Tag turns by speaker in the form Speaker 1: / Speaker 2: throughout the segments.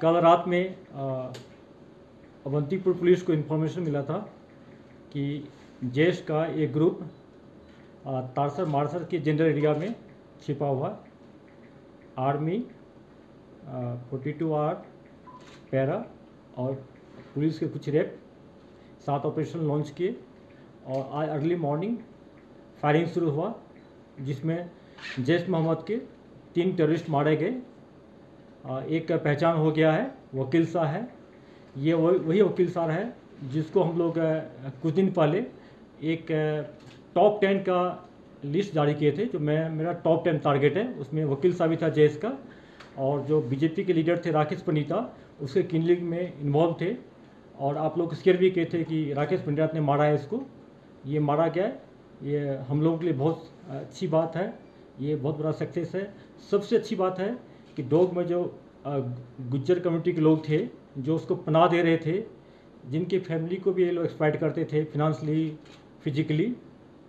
Speaker 1: कल रात में अवंतीपुर पुलिस को इन्फॉर्मेशन मिला था कि जैश का एक ग्रुप तारसर मारसर के जनरल एरिया में छिपा हुआ आर्मी 42R पैरा और पुलिस के कुछ रैप 7 ऑपरेशन लॉन्च किए और आज अर्ली मॉर्निंग फायरिंग शुरू हुआ, जिसमें जैश मोहम्मद के 3 टेररिस्ट मारे गए। एक का पहचान हो गया है, वकील शाह है। ये वही वकील शाह है जिसको हम लोग कुछ दिन पहले एक टॉप 10 का लिस्ट जारी किए थे, जो मेरा टॉप 10 टारगेट है। उसमें वकील शाह भी था जैश का, और जो बीजेपी के लीडर थे राकेश पंडिता उसके किलिंग में इन्वॉल्व थे। और आप लोग स्केयर भी किए थे कि राकेश पंडिता ने मारा है इसको, ये मारा गया है। ये हम लोगों के लिए बहुत अच्छी बात है, ये बहुत बड़ा सक्सेस है। सबसे अच्छी बात है कि डोग में जो गुज्जर कम्युनिटी के लोग थे जो उसको पनाह दे रहे थे, जिनके फैमिली को भी ये लोग एक्सप्लॉइट करते थे फिनेंशियली, फिजिकली,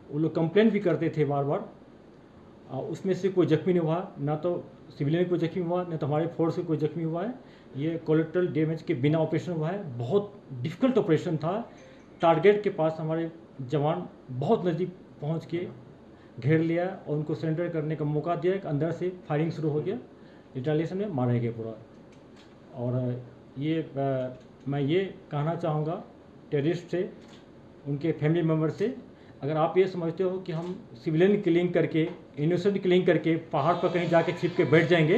Speaker 1: वो लोग कंप्लेन भी करते थे बार बार। उसमें से कोई जख्मी नहीं हुआ, ना तो सिविलियन कोई जख्मी हुआ, ना तो हमारे फोर्स से कोई जख्मी हुआ है। ये कोलेट्रल डैमेज के बिना ऑपरेशन हुआ है। बहुत डिफ़िकल्ट ऑपरेशन था। टारगेट के पास हमारे जवान बहुत नज़दीक पहुंच के घेर लिया और उनको सरेंडर करने का मौका दिया। अंदर से फायरिंग शुरू हो गया, रिटेलिएशन में मारे गए पूरा। और ये मैं ये कहना चाहूँगा टेररिस्ट से, उनके फैमिली मेम्बर से, अगर आप ये समझते हो कि हम सिविलियन किलिंग करके, इनोसेंट किलिंग करके पहाड़ पर कहीं जाके छिप के बैठ जाएंगे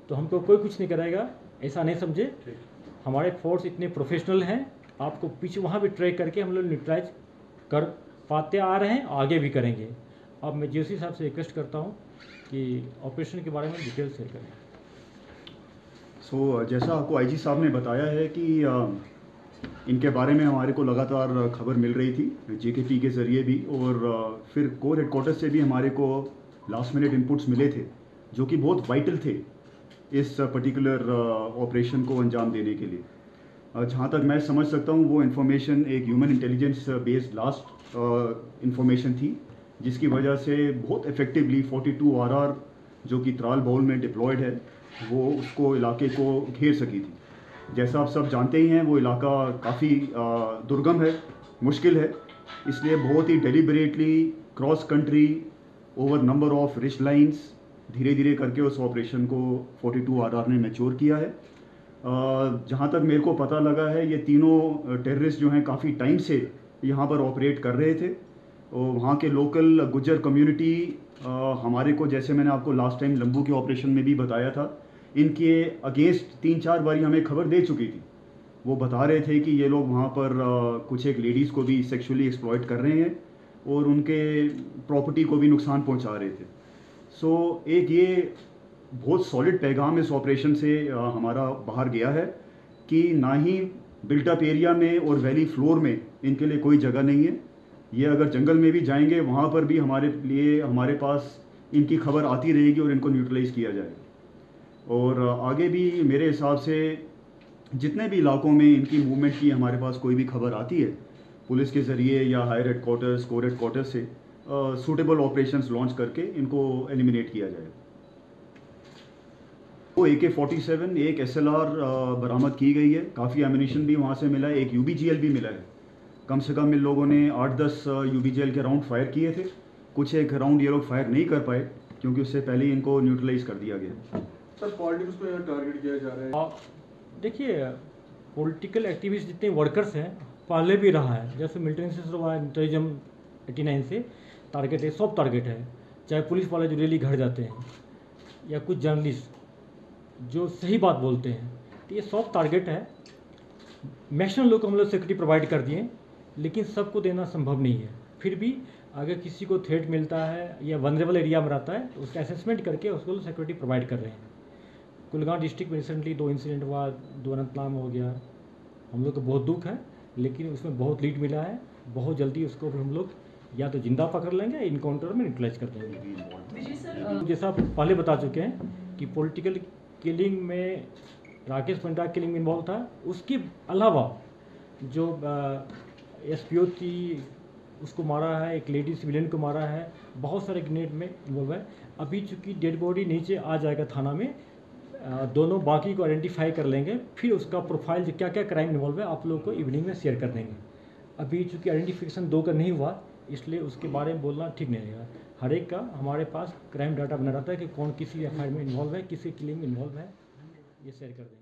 Speaker 1: तो हमको कोई कुछ नहीं करेगा, ऐसा नहीं समझे। हमारे फोर्स इतने प्रोफेशनल हैं, आपको पीछे वहाँ भी ट्रैक करके हम लोग न्यूट्रलाइज कर पाते आ रहे हैं, आगे भी करेंगे। अब मैं जीओसी साहब से रिक्वेस्ट करता हूँ कि ऑपरेशन के बारे में डिटेल शेयर करें।
Speaker 2: जैसा आपको आईजी साहब ने बताया है कि इनके बारे में हमारे को लगातार खबर मिल रही थी जेकेपी के ज़रिए भी, और फिर कोर हेडक्वार्टर से भी हमारे को लास्ट मिनट इनपुट्स मिले थे जो कि बहुत वाइटल थे इस पर्टिकुलर ऑपरेशन को अंजाम देने के लिए। जहाँ तक मैं समझ सकता हूँ वो इन्फॉर्मेशन एक human intelligence based last information थी, जिसकी वजह से बहुत इफेक्टिवली 42RR जो कि त्राल बाउल में डिप्लॉयड है वो उसको इलाके को घेर सकी थी। जैसा आप सब जानते ही हैं वो इलाका काफ़ी दुर्गम है, मुश्किल है, इसलिए बहुत ही deliberately cross country over number of rich lines धीरे धीरे करके उस ऑपरेशन को 42RR ने मैच्योर किया है। जहाँ तक मेरे को पता लगा है ये तीनों टेररिस्ट जो हैं काफ़ी टाइम से यहाँ पर ऑपरेट कर रहे थे, और वहाँ के लोकल गुज्जर कम्युनिटी हमारे को, जैसे मैंने आपको लास्ट टाइम लंबू के ऑपरेशन में भी बताया था, इनके अगेंस्ट 3-4 बारी हमें खबर दे चुकी थी। वो बता रहे थे कि ये लोग वहाँ पर कुछ एक लेडीज़ को भी सेक्सुअली एक्सप्लॉइट कर रहे हैं और उनके प्रॉपर्टी को भी नुकसान पहुँचा रहे थे। एक ये बहुत सॉलिड पैगाम इस ऑपरेशन से हमारा बाहर गया है कि ना ही बिल्टअप एरिया में और वैली फ्लोर में इनके लिए कोई जगह नहीं है। ये अगर जंगल में भी जाएंगे वहाँ पर भी हमारे पास इनकी खबर आती रहेगी और इनको न्यूट्रलाइज़ किया जाएगा। और आगे भी मेरे हिसाब से जितने भी इलाकों में इनकी मूवमेंट की हमारे पास कोई भी खबर आती है पुलिस के ज़रिए या हायर हेडक्वार्टर्स, कोर हेडक्वार्टर्स से सूटेबल ऑपरेशंस लॉन्च करके इनको एलिमिनेट किया जाएगा। वो AK-47 एक SLR बरामद की गई है, काफ़ी एमिनेशन भी वहाँ से मिला है, एक UBGL भी मिला है। कम से कम इन लोगों ने 8-10 UBGL के राउंड फायर किए थे। कुछ एक राउंड ये लोग फायर नहीं कर पाए क्योंकि उससे पहले ही इनको न्यूट्रलाइज कर दिया गया।
Speaker 3: सर पॉलिटिक्स को यहाँ टारगेट किया जा रहा है।
Speaker 1: देखिए, पॉलिटिकल एक्टिविस्ट जितने वर्कर्स हैं पहले भी रहा है, जैसे मिलिटेंट से हुआ टेररिज्म 89 से टारगेट है, सब टारगेट है। चाहे पुलिस वाले जो डेली घर जाते हैं या कुछ जर्नलिस्ट जो सही बात बोलते हैं, तो ये सब टारगेट है। मैक्सिमम लोग को हम लोग सिक्योरिटी प्रोवाइड कर दिए, लेकिन सबको देना संभव नहीं है। फिर भी अगर किसी को थ्रेट मिलता है या वनरेबल एरिया में रहता है तो उसका असेसमेंट करके उसको सिक्योरिटी प्रोवाइड कर रहे हैं। कुलगाम डिस्ट्रिक्ट में रिसेंटली 2 इंसिडेंट हुआ, 2 अनंतनाग में हो गया। हम लोग को बहुत दुख है, लेकिन उसमें बहुत लीड मिला है। बहुत जल्दी उसको हम लोग या तो जिंदा पकड़ लेंगे, इनकाउंटर में न्यूट्रलाइज कर देंगे। जैसा आप पहले बता चुके हैं कि पॉलिटिकल किलिंग में राकेश पंडिता किलिंग में इन्वॉल्व था। उसके अलावा जो SPO थी उसको मारा है, एक लेडी सिविलियन को मारा है, बहुत सारे ग्रेनेड में इन्वॉल्व है। अभी चूँकि डेड बॉडी नीचे आ जाएगा थाना में, दोनों बाकी को आइडेंटिफाई कर लेंगे, फिर उसका प्रोफाइल जो क्या क्या क्राइम इन्वॉल्व है आप लोगों को इवनिंग में शेयर कर देंगे। अभी चूँकि आइडेंटिफिकेशन 2 का नहीं हुआ इसलिए उसके बारे में बोलना ठीक नहीं रहेगा। हर एक का हमारे पास क्राइम डाटा बना रहता है कि कौन किसी एफआईआर में इन्वॉल्व है, किसी किलिंग में इन्वॉल्व है, ये शेयर कर देंगे।